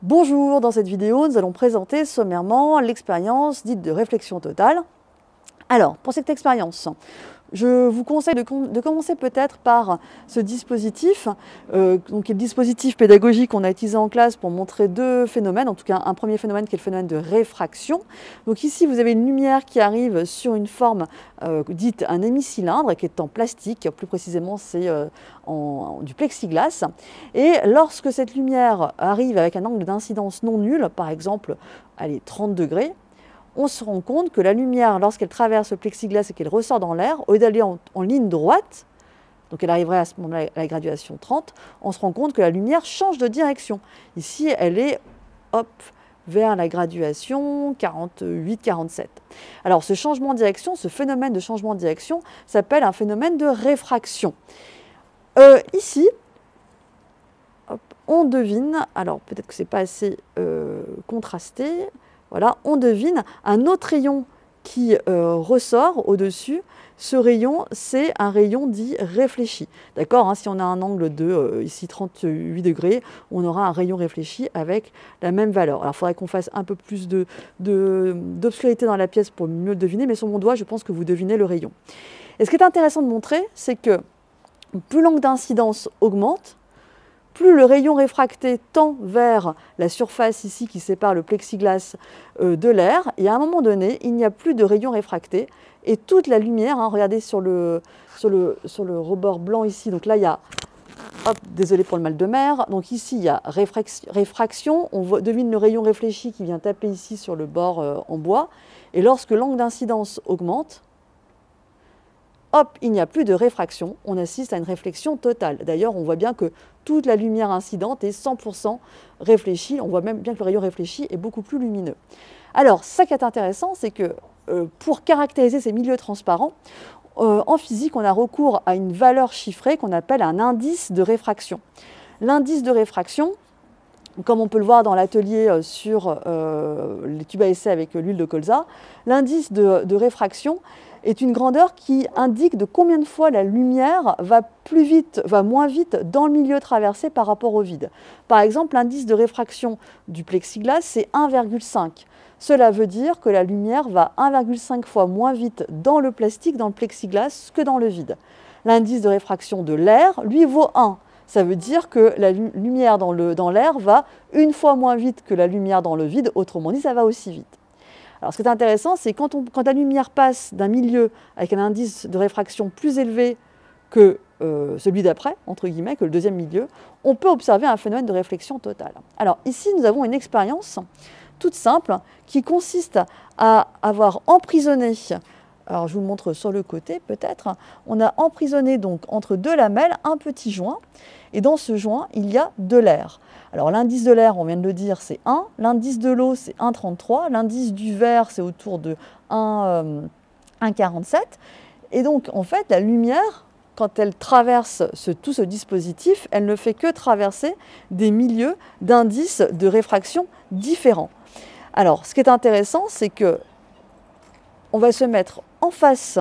Bonjour, dans cette vidéo, nous allons présenter sommairement l'expérience dite de réflexion totale. Alors, pour cette expérience, je vous conseille de commencer peut-être par ce dispositif, donc qui est le dispositif pédagogique qu'on a utilisé en classe pour montrer deux phénomènes, en tout cas un premier phénomène qui est le phénomène de réfraction. Donc ici, vous avez une lumière qui arrive sur une forme dite un hémicylindre, qui est en plastique, plus précisément c'est du plexiglas. Et lorsque cette lumière arrive avec un angle d'incidence non nul, par exemple, allez, 30 degrés, on se rend compte que la lumière, lorsqu'elle traverse le plexiglas et qu'elle ressort dans l'air, au lieu d'aller en ligne droite, donc elle arriverait à ce moment-là à la graduation 30, on se rend compte que la lumière change de direction. Ici, elle est, hop, vers la graduation 48-47. Alors ce changement de direction, ce phénomène de changement de direction s'appelle un phénomène de réfraction. Ici, hop, on devine, alors peut-être que ce n'est pas assez contrasté, voilà, on devine un autre rayon qui ressort au-dessus. Ce rayon, c'est un rayon dit réfléchi. D'accord, hein, si on a un angle de ici 38 degrés, on aura un rayon réfléchi avec la même valeur. Alors il faudrait qu'on fasse un peu plus d'obscurité dans la pièce pour mieux le deviner, mais sur mon doigt, je pense que vous devinez le rayon. Et ce qui est intéressant de montrer, c'est que plus l'angle d'incidence augmente, plus le rayon réfracté tend vers la surface ici qui sépare le plexiglas de l'air, et à un moment donné, il n'y a plus de rayon réfracté, et toute la lumière, hein, regardez sur le rebord blanc ici, donc là il y a, hop, désolé pour le mal de mer, donc ici il y a réfraction, on devine le rayon réfléchi qui vient taper ici sur le bord en bois, et lorsque l'angle d'incidence augmente, hop, il n'y a plus de réfraction, on assiste à une réflexion totale. D'ailleurs, on voit bien que toute la lumière incidente est 100% réfléchie, on voit même bien que le rayon réfléchi est beaucoup plus lumineux. Alors, ça qui est intéressant, c'est que pour caractériser ces milieux transparents, en physique, on a recours à une valeur chiffrée qu'on appelle un indice de réfraction. L'indice de réfraction, comme on peut le voir dans l'atelier sur les tubes à essai avec l'huile de colza, l'indice de réfraction est une grandeur qui indique de combien de fois la lumière va plus vite, va moins vite dans le milieu traversé par rapport au vide. Par exemple, l'indice de réfraction du plexiglas, c'est 1,5. Cela veut dire que la lumière va 1,5 fois moins vite dans le plastique, dans le plexiglas, que dans le vide. L'indice de réfraction de l'air, lui, vaut 1. Ça veut dire que la lumière dans l'air va une fois moins vite que la lumière dans le vide, autrement dit, ça va aussi vite. Alors, ce qui est intéressant, c'est quand la lumière passe d'un milieu avec un indice de réfraction plus élevé que celui d'après, entre guillemets, que le deuxième milieu, on peut observer un phénomène de réflexion totale. Alors ici, nous avons une expérience toute simple qui consiste à avoir emprisonné, alors je vous le montre sur le côté peut-être, on a emprisonné donc entre deux lamelles un petit joint, et dans ce joint, il y a de l'air. Alors l'indice de l'air, on vient de le dire, c'est 1, l'indice de l'eau, c'est 1,33, l'indice du verre, c'est autour de 1,47. Et donc, en fait, la lumière, quand elle traverse tout ce dispositif, elle ne fait que traverser des milieux d'indices de réfraction différents. Alors, ce qui est intéressant, c'est que on va se mettre en face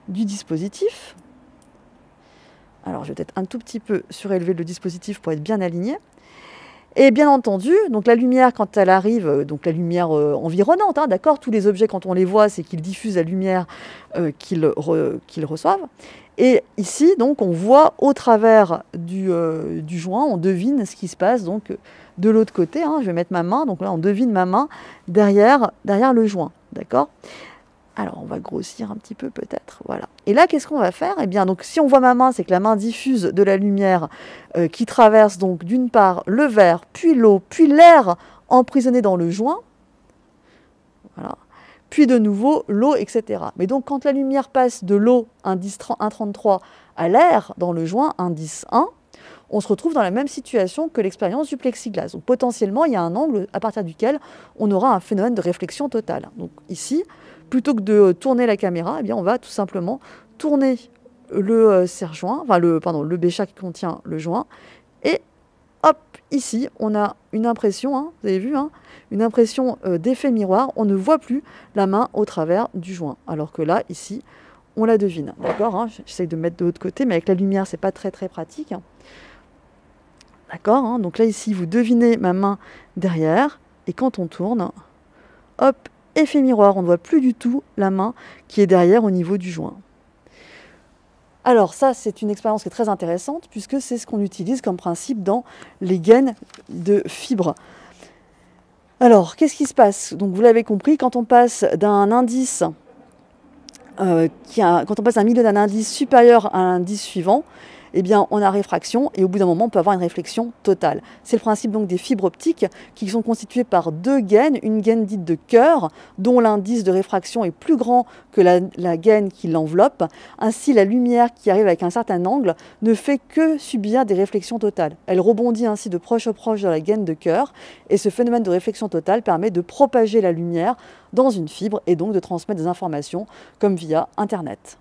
du dispositif. Alors, je vais peut-être un tout petit peu surélever le dispositif pour être bien aligné. Et bien entendu, donc la lumière, quand elle arrive, donc la lumière environnante, hein, d'accord, tous les objets, quand on les voit, c'est qu'ils diffusent la lumière qu'ils reçoivent. Et ici, donc, on voit au travers du joint, on devine ce qui se passe donc, de l'autre côté. Hein, je vais mettre ma main, donc là, on devine ma main derrière le joint, d'accord ? Alors, on va grossir un petit peu peut-être, voilà. Et là, qu'est-ce qu'on va faire? Eh bien, donc, si on voit ma main, c'est que la main diffuse de la lumière qui traverse donc d'une part le verre, puis l'eau, puis l'air emprisonné dans le joint, voilà. Puis de nouveau l'eau, etc. Mais donc, quand la lumière passe de l'eau, indice 1,33, à l'air dans le joint, indice 1, on se retrouve dans la même situation que l'expérience du plexiglas. Donc, potentiellement, il y a un angle à partir duquel on aura un phénomène de réflexion totale. Donc, ici, plutôt que de tourner la caméra, eh bien, on va tout simplement tourner le serre-joint, enfin le béchat qui contient le joint, et hop, ici, on a une impression, hein, vous avez vu, hein, une impression d'effet miroir, on ne voit plus la main au travers du joint, alors que là, ici, on la devine, d'accord, hein, j'essaye de mettre de l'autre côté, mais avec la lumière, c'est pas très pratique. D'accord, hein? Donc là, ici, vous devinez ma main derrière. Et quand on tourne, hop, effet miroir. On ne voit plus du tout la main qui est derrière au niveau du joint. Alors ça, c'est une expérience qui est très intéressante puisque c'est ce qu'on utilise comme principe dans les gaines de fibres. Alors, qu'est-ce qui se passe? Donc vous l'avez compris, quand on passe d'un indice, quand on passe un milieu d'un indice supérieur à l'indice suivant, eh bien, on a réfraction et au bout d'un moment, on peut avoir une réflexion totale. C'est le principe donc des fibres optiques qui sont constituées par deux gaines, une gaine dite de cœur, dont l'indice de réfraction est plus grand que la gaine qui l'enveloppe. Ainsi, la lumière qui arrive avec un certain angle ne fait que subir des réflexions totales. Elle rebondit ainsi de proche en proche de la gaine de cœur et ce phénomène de réflexion totale permet de propager la lumière dans une fibre et donc de transmettre des informations comme via Internet.